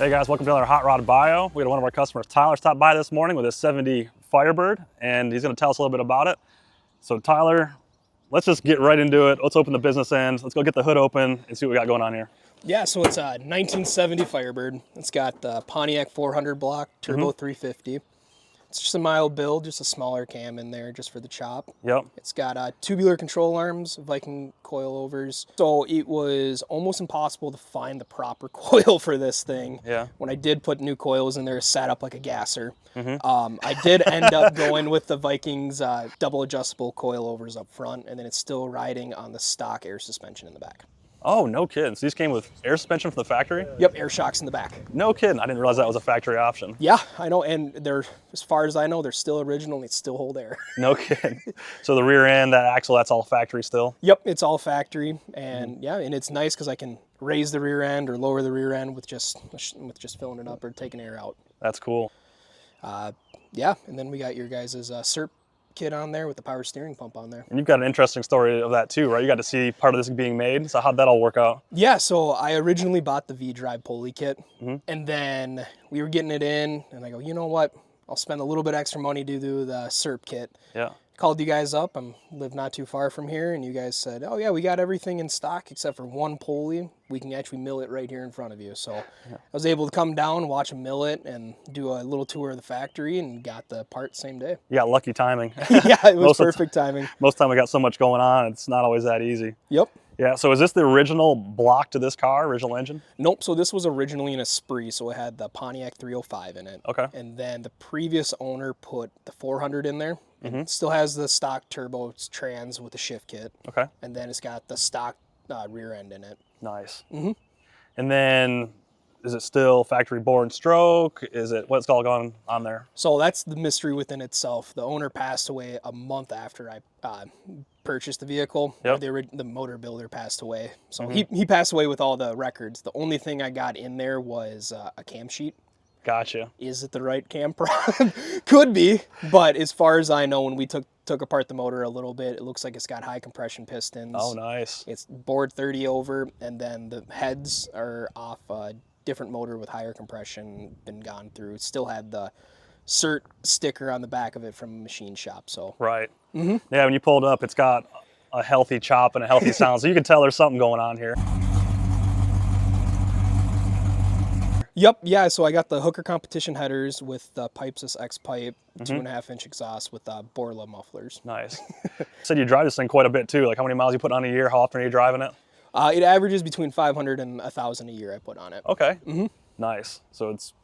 Hey guys, welcome to another Hot Rod Bio. We had one of our customers, Tyler, stop by this morning with his 70 Firebird, and he's going to tell us a little bit about it. So Tyler, let's just get right into it. Let's open the business end. Let's go get the hood open and see what we got going on here. Yeah, so it's a 1970 Firebird. It's got the Pontiac 400 block, turbo 350. It's just a mild build, just a smaller cam in there just for the chop. Yep. It's got tubular control arms, Viking coilovers. So it was almost impossible to find the proper coil for this thing. Yeah. When I did put new coils in there, it sat up like a gasser. I did end up going with the Viking's double adjustable coilovers up front, and then it's still riding on the stock air suspension in the back. Oh, no kidding. So these came with air suspension from the factory? Yep, air shocks in the back. No kidding. I didn't realize that was a factory option. Yeah, I know, and they're, as far as I know, they're still original and they still hold air. No kidding. So the rear end, that axle, that's all factory still? Yep, it's all factory, and yeah, and it's nice because I can raise the rear end or lower the rear end with just filling it up or taking air out. That's cool. Yeah, and then we got your guys' Serp kit on there with the power steering pump on there. And you've got an interesting story of that too, right? You got to see part of this being made. So how'd that all work out? Yeah, so I originally bought the V-Drive pulley kit, and then we were getting it in, and I go, you know what? I'll spend a little bit extra money to do the Serp kit. Yeah. Called you guys up. I live not too far from here, and you guys said, oh yeah, we got everything in stock except for one pulley. We can actually mill it right here in front of you. So I was able to come down, watch them mill it, and do a little tour of the factory, and got the part same day. You got lucky timing. Yeah, it was perfect timing. Most of the time we got so much going on, it's not always that easy. Yep. Yeah, so is this the original block to this car, original engine? Nope, so this was originally in a Spree, so it had the Pontiac 305 in it. Okay. And then the previous owner put the 400 in there. It still has the stock turbo, it's trans with the shift kit. Okay. And then it's got the stock rear end in it. Nice. And then, is it still factory bore and stroke? Is it, what's all going on there? So that's the mystery within itself. The owner passed away a month after I purchased the vehicle. Yep. The motor builder passed away. So he passed away with all the records. The only thing I got in there was a cam sheet. Gotcha. Is it the right cam prop? Could be, but as far as I know, when we took apart the motor a little bit, it looks like it's got high compression pistons. Oh, nice. It's bored 30 over, and then the heads are off a different motor with higher compression, been gone through. It still had the cert sticker on the back of it from a machine shop. So Right. Yeah, when you pulled up, it's got a healthy chop and a healthy sound, so you can tell there's something going on here. Yep, yeah, so I got the Hooker competition headers with the Pipes X pipe, 2.5-inch exhaust with Borla Mufflers. Nice. You said you drive this thing quite a bit too. Like how many miles you put on a year? How often are you driving it? It averages between 500 and 1,000 a year I put on it. Okay. Nice. So it's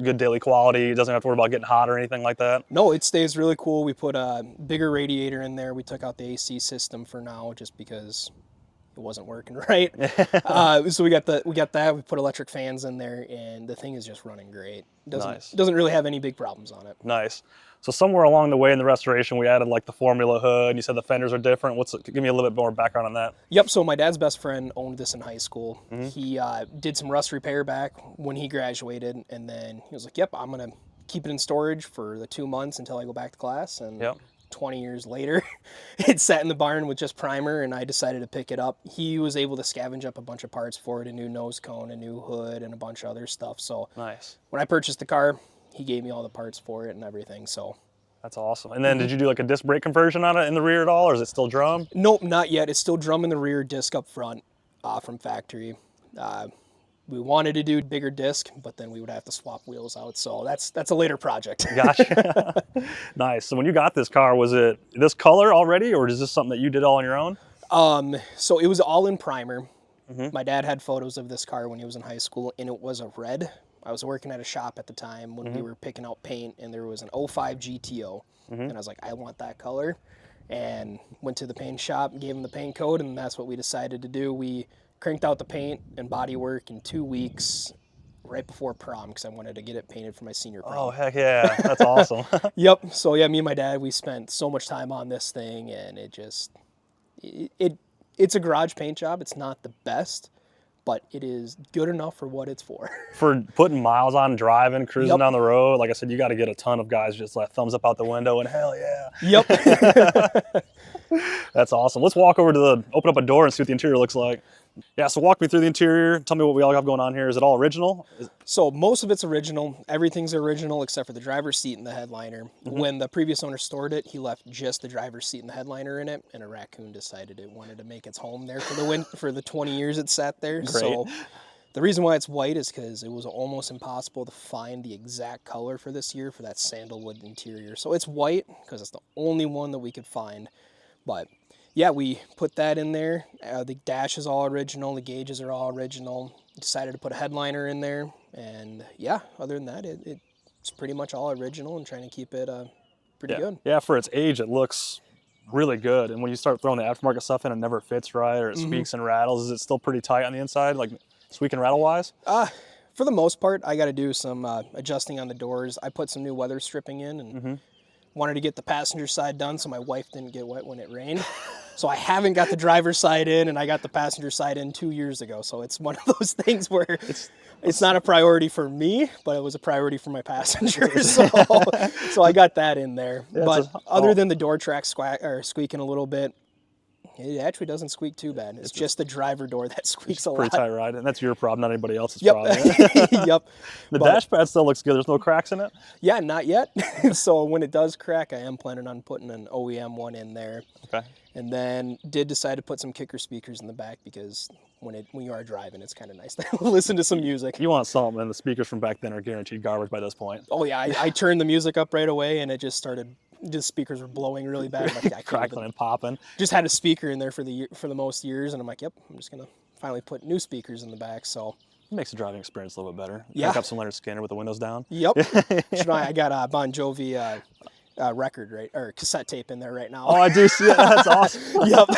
good daily quality. It doesn't have to worry about getting hot or anything like that. No, it stays really cool. We put a bigger radiator in there. We took out the AC system for now just because it wasn't working right. So we got that. We put electric fans in there, and the thing is just running great. Doesn't really have any big problems on it. Nice. So somewhere along the way in the restoration, we added like the formula hood. You said the fenders are different. Give me a little bit more background on that. Yep. So my dad's best friend owned this in high school. He did some rust repair back when he graduated, and then he was like, "Yep, I'm gonna keep it in storage for the 2 months until I go back to class." And 20 years later, it sat in the barn with just primer, and I decided to pick it up. He was able to scavenge up a bunch of parts for it, a new nose cone, a new hood, and a bunch of other stuff. So nice. When I purchased the car, he gave me all the parts for it and everything. So that's awesome. And then did you do like a disc brake conversion on it in the rear at all, or is it still drum? Nope, not yet. It's still drum in the rear, disc up front from factory. We wanted to do bigger disc, but then we would have to swap wheels out. So that's a later project. Gotcha. Nice. So when you got this car, was it this color already, or is this something that you did all on your own? So it was all in primer. My dad had photos of this car when he was in high school, and it was a red. I was working at a shop at the time when we were picking out paint, and there was an 05 GTO. And I was like, I want that color. And went to the paint shop, gave him the paint code, and that's what we decided to do. We cranked out the paint and body work in 2 weeks right before prom because I wanted to get it painted for my senior prom. Oh, heck yeah. That's awesome. Yep. So, yeah, me and my dad, we spent so much time on this thing, and it's a garage paint job. It's not the best, but it is good enough for what it's for. For putting miles on, driving, cruising down the road, like I said, you got to get a ton of guys just like thumbs up out the window and hell yeah. Yep. That's awesome. Let's walk over to open up a door and see what the interior looks like. Yeah, so walk me through the interior. Tell me what we all have going on here. Is it all original? So most of it's original. Everything's original except for the driver's seat and the headliner. When the previous owner stored it, he left just the driver's seat and the headliner in it, and a raccoon decided it wanted to make its home there for the 20 years it sat there. Great. So the reason why it's white is because it was almost impossible to find the exact color for this year for that sandalwood interior. So it's white because it's the only one that we could find. But yeah, we put that in there. The dash is all original. The gauges are all original. Decided to put a headliner in there. And yeah, other than that, it's pretty much all original and trying to keep it pretty good. Yeah, for its age, it looks really good. And when you start throwing the aftermarket stuff in, it never fits right or it squeaks and rattles. Is it still pretty tight on the inside, like squeak and rattle wise? For the most part, I got to do some adjusting on the doors. I put some new weather stripping in and wanted to get the passenger side done so my wife didn't get wet when it rained. So I haven't got the driver's side in, and I got the passenger side in 2 years ago. So it's one of those things where it's not a priority for me, but it was a priority for my passengers. So I got that in there. Yeah, but other than the door track squeaking a little bit, it actually doesn't squeak too bad. It's just the driver door that squeaks a lot. Pretty tight ride, and that's your problem, not anybody else's problem. Yep. The dash pad still looks good. There's no cracks in it? Yeah, not yet. So when it does crack, I am planning on putting an OEM one in there. Okay. And then did decide to put some kicker speakers in the back because when you are driving, it's kind of nice to listen to some music. You want something, and the speakers from back then are guaranteed garbage by this point. Oh yeah, I turned the music up right away, and it just started. Just speakers were blowing really bad. Like, I crackling and popping. Just had a speaker in there for the most years, and I'm like, yep, I'm just gonna finally put new speakers in the back. So it makes the driving experience a little bit better. Yeah. Pick up some Leonard Skinner with the windows down. Yep. I got a Bon Jovi record or cassette tape in there right now. Oh, I do see it. That's awesome. Yep.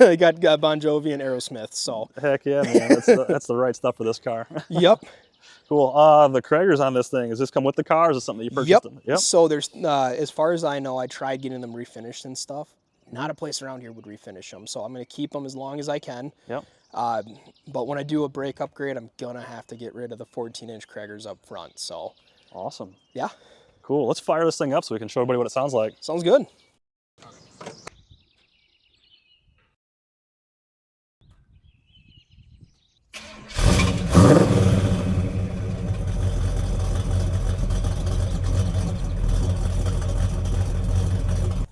I got Bon Jovi and Aerosmith. So heck yeah, man. That's the right stuff for this car. Yep. Cool. The Kragers on this thing, does this come with the car, or is this something that you purchased? Yep. So there's, as far as I know, I tried getting them refinished and stuff. Not a place around here would refinish them, so I'm going to keep them as long as I can. Yep. But when I do a brake upgrade, I'm going to have to get rid of the 14-inch Kragers up front. So. Awesome. Yeah. Cool. Let's fire this thing up so we can show everybody what it sounds like. Sounds good.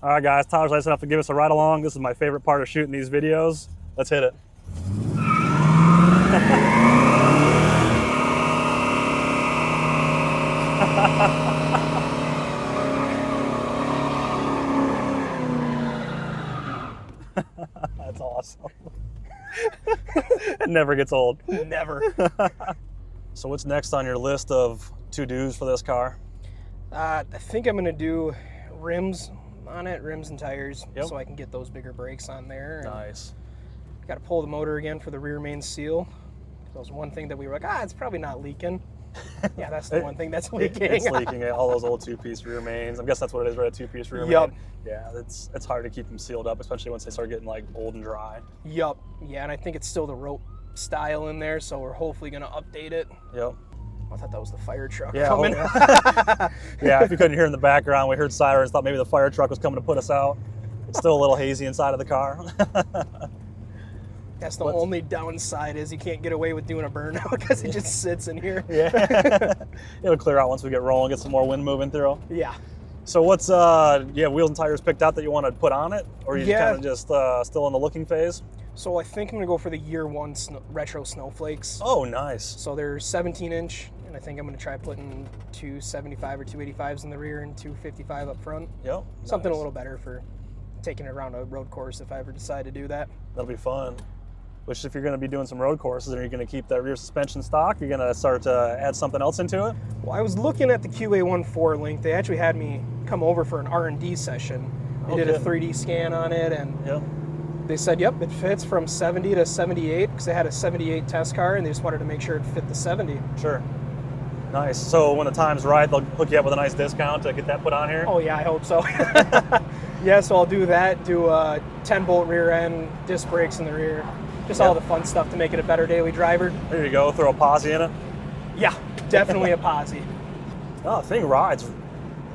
All right, guys, Tyler's nice enough to give us a ride along. This is my favorite part of shooting these videos. Let's hit it. That's awesome. It never gets old. Never. So what's next on your list of to-dos for this car? I think I'm going to do rims on it, rims and tires, so I can get those bigger brakes on there. Nice. Got to pull the motor again for the rear main seal. That was one thing that we were like, it's probably not leaking. Yeah, that's the one thing that's leaking. It's leaking. All those old two-piece rear mains. I guess that's what it is, right? A two-piece rear main. Yeah, it's hard to keep them sealed up, especially once they start getting like old and dry. Yep. Yeah, and I think it's still the rope style in there, so we're hopefully going to update it. Yep. I thought that was the fire truck yeah, coming. Yeah, if you couldn't hear in the background, we heard sirens, thought maybe the fire truck was coming to put us out. It's still a little hazy inside of the car. That's the only downside is you can't get away with doing a burnout because it just sits in here. Yeah. It'll clear out once we get rolling, get some more wind moving through. Yeah. So what's, wheels and tires picked out that you want to put on it? Or are you kind of just still in the looking phase? So I think I'm going to go for the year one retro snowflakes. Oh, nice. So they're 17-inch, and I think I'm going to try putting 275 or 285s in the rear and 255 up front. Yep. Something a little better for taking it around a road course if I ever decide to do that. That'll be fun. Which, if you're going to be doing some road courses, are you going to keep that rear suspension stock? You're going to start to add something else into it? Well, I was looking at the QA14 link. They actually had me come over for an R&D session. They did a 3D scan on it, and they said, yep, it fits from 70 to 78, because they had a 78 test car, and they just wanted to make sure it fit the 70. Sure. Nice. So when the time's right, they'll hook you up with a nice discount to get that put on here? Oh, yeah, I hope so. Yeah, so I'll do that, do a 10-bolt rear end, disc brakes in the rear. Just all the fun stuff to make it a better daily driver. There you go. Throw a posi in it. Yeah, definitely a posi. Oh, the thing rides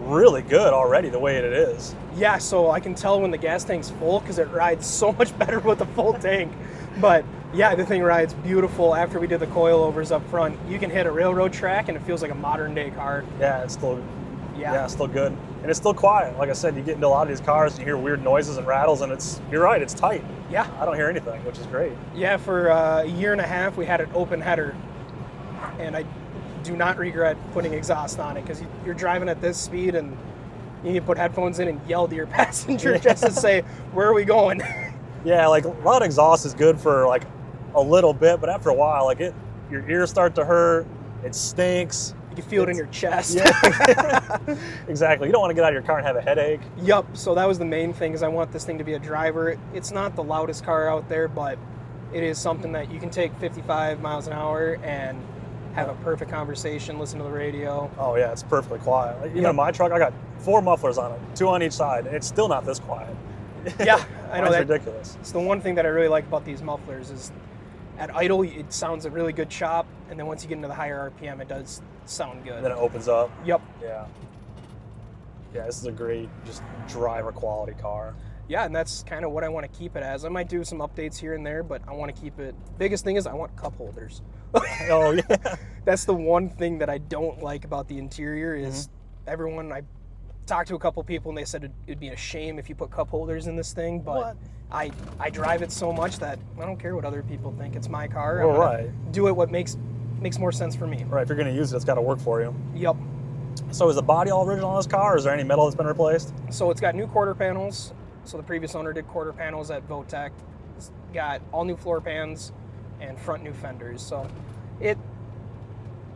really good already the way it is. Yeah, so I can tell when the gas tank's full because it rides so much better with a full tank. But Yeah, the thing rides beautiful. After we did the coilovers up front, you can hit a railroad track and it feels like a modern day car. Yeah, it's still it's still good. And it's still quiet. Like I said, you get into a lot of these cars and you hear weird noises and rattles, and you're right, it's tight. Yeah. I don't hear anything, which is great. Yeah, for a year and a half, we had an open header, and I do not regret putting exhaust on it, because you're driving at this speed and you need to put headphones in and yell to your passenger just to say, where are we going? Yeah, like a lot of exhaust is good for like a little bit, but after a while, like your ears start to hurt, it stinks. You can feel it in your chest. Yeah, exactly. You don't want to get out of your car and have a headache. Yep, so that was the main thing, is I want this thing to be a driver. It's not the loudest car out there, but it is something that you can take 55 miles an hour and have a perfect conversation, listen to the radio. Oh yeah, it's perfectly quiet. Like, even in my truck, I got 4 mufflers on it, 2 on each side, and it's still not this quiet. Yeah, I know. That's ridiculous. It's the one thing that I really like about these mufflers is at idle, it sounds a really good chop, and then once you get into the higher RPM, it does sound good. And then it opens up. Yep. Yeah. Yeah, this is a great, just driver quality car. Yeah, and that's kind of what I want to keep it as. I might do some updates here and there, but I want to keep it. Biggest thing is I want cup holders. Oh yeah. That's the one thing that I don't like about the interior is everyone. I talked to a couple people and they said it'd be a shame if you put cup holders in this thing, but I drive it so much that I don't care what other people think. It's my car. Well, right. Do it what makes more sense for me. Right. If you're going to use it, it's got to work for you. Yep. So is the body all original on this car, or is there any metal that's been replaced? So it's got new quarter panels. So the previous owner did quarter panels at Votech. It's got all new floor pans and front new fenders. So it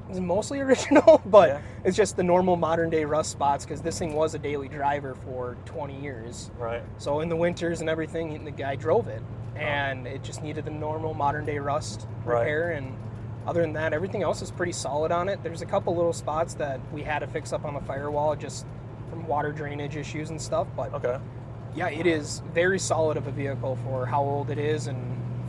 is mostly original, but it's just the normal modern day rust spots, because this thing was a daily driver for 20 years. Right. So in the winters and everything, the guy drove it, and it just needed the normal modern day rust repair. And other than that, everything else is pretty solid on it. There's a couple little spots that we had to fix up on the firewall just from water drainage issues and stuff, but yeah, it is very solid of a vehicle for how old it is and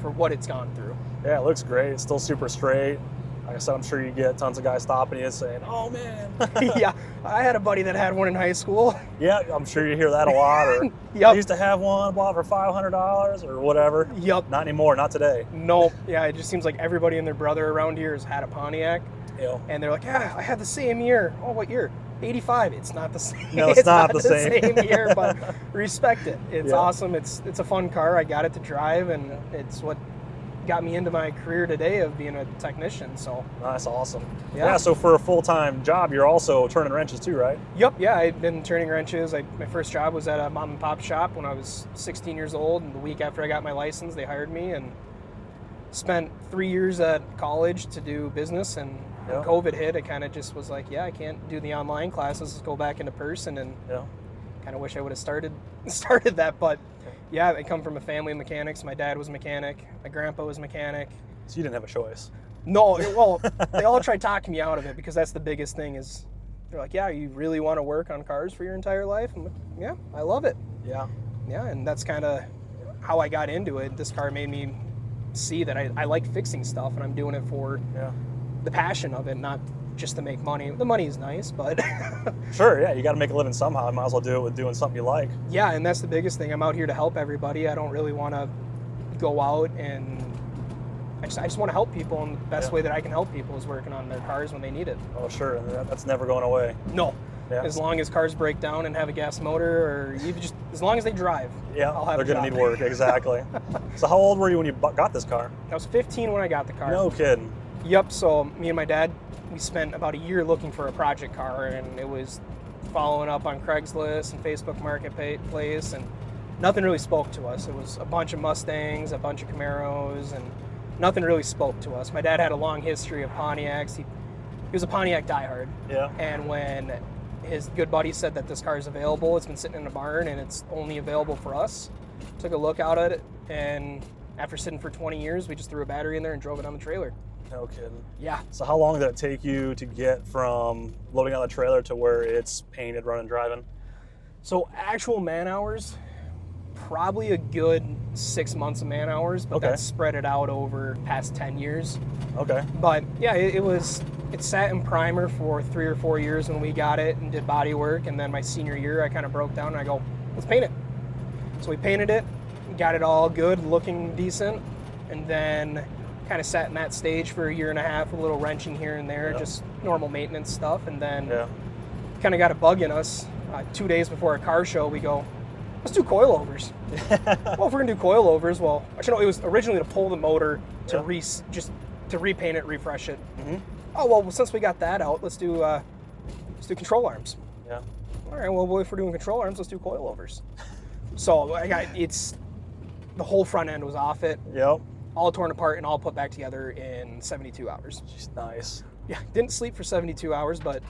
for what it's gone through. Yeah, it looks great. It's still super straight. Like I said, I'm sure you get tons of guys stopping you and saying, "Oh man." Yeah, I had a buddy that had one in high school. Yeah, I'm sure you hear that a lot. Or I used to have one, bought for $500 or whatever. Yep. Not anymore. Not today. Nope. Yeah, it just seems like everybody and their brother around here has had a Pontiac. Yeah. And they're like, "Yeah, I had the same year." Oh, what year? 85. It's not the same. No, it's not the same year, but respect it. It's awesome. It's a fun car. I got it to drive, and it's what got me into my career today of being a technician. So that's awesome. Yeah. So for a full-time job, you're also turning wrenches too, right? Yep. Yeah, I've been turning wrenches. My first job was at a mom and pop shop when I was 16 years old, and the week after I got my license, they hired me, and spent 3 years at college to do business. And when COVID hit, it kind of just was like, I can't do the online classes. Let's go back into person. And kind of wish I would have started that, but yeah, I come from a family of mechanics. My dad was a mechanic. My grandpa was a mechanic. So you didn't have a choice. No, well, they all tried talking me out of it, because that's the biggest thing is they're like, "Yeah, you really want to work on cars for your entire life?" I'm like, "Yeah, I love it." Yeah, and that's kind of how I got into it. This car made me see that I like fixing stuff, and I'm doing it for the passion of it, not just to make money. The money is nice, but sure, you got to make a living somehow. I might as well do it with doing something you like. Yeah, and that's the biggest thing. I'm out here to help everybody. I don't really want to go out, and I just want to help people, and the best way that I can help people is working on their cars when they need it. Oh, sure, and that's never going away. No. As long as cars break down and have a gas motor, or even just as long as they drive, I'll have they're going to need work. Exactly. So how old were you when you got this car? I was 15 when I got the car. No kidding. Yep. So me and my dad, we spent about a year looking for a project car, and it was following up on Craigslist and Facebook Marketplace, and nothing really spoke to us. It was a bunch of Mustangs, a bunch of Camaros, and nothing really spoke to us. My dad had a long history of Pontiacs. He was a Pontiac diehard. Yeah. And when his good buddy said that this car is available, it's been sitting in a barn and it's only available for us, took a look out at it, and after sitting for 20 years, we just threw a battery in there and drove it on the trailer. No kidding. Yeah. So how long did it take you to get from loading on the trailer to where it's painted, running, driving? So actual man hours, probably a good 6 months of man hours, but that's spread it out over past 10 years. Okay. But yeah, it sat in primer for 3 or 4 years when we got it and did body work, and then my senior year I kind of broke down and I go, let's paint it. So we painted it, got it all good, looking decent, and then kind of sat in that stage for a year and a half, a little wrenching here and there, just normal maintenance stuff, and then kind of got a bug in us. 2 days before a car show, we go, let's do coilovers. Well, if we're gonna do coilovers, well, actually no, it was originally to pull the motor to just to repaint it, refresh it. Oh well, since we got that out, let's do control arms. Yeah. All right, well, if we're doing control arms, let's do coilovers. So the whole front end was off it. Yep. All torn apart and all put back together in 72 hours. Just nice. Yeah, didn't sleep for 72 hours, but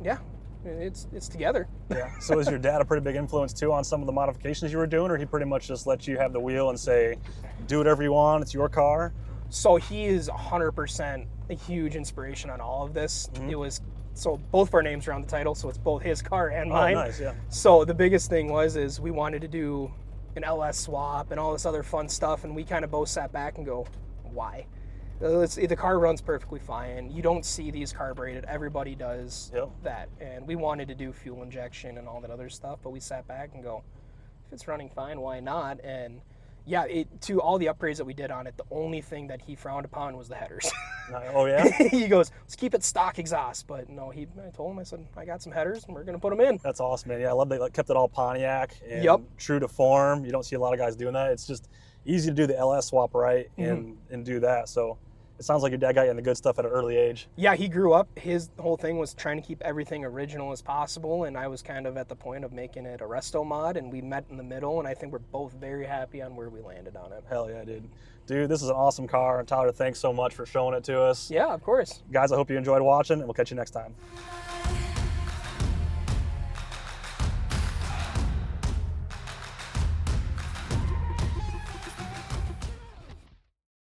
yeah, it's together. Yeah. So was your dad a pretty big influence too on some of the modifications you were doing, or he pretty much just let you have the wheel and say, do whatever you want, it's your car? So he is 100% a huge inspiration on all of this. It was, so both of our names are on the title, so it's both his car and mine. Oh, nice, yeah. So the biggest thing is we wanted to do an LS swap and all this other fun stuff, and we kind of both sat back and go, why? The car runs perfectly fine. You don't see these carbureted. Everybody does that. And we wanted to do fuel injection and all that other stuff, but we sat back and go, if it's running fine, why not? And yeah, to all the upgrades that we did on it, the only thing that he frowned upon was the headers. Oh, yeah? He goes, let's keep it stock exhaust. But no, I told him, I said, I got some headers and we're going to put them in. That's awesome, man. Yeah, I love they kept it all Pontiac and true to form. You don't see a lot of guys doing that. It's just easy to do the LS swap right and do that. So it sounds like your dad got you in the good stuff at an early age. Yeah, he grew up. His whole thing was trying to keep everything original as possible, and I was kind of at the point of making it a resto mod, and we met in the middle, and I think we're both very happy on where we landed on it. Hell yeah, dude. Dude, this is an awesome car. Tyler, thanks so much for showing it to us. Yeah, of course. Guys, I hope you enjoyed watching, and we'll catch you next time.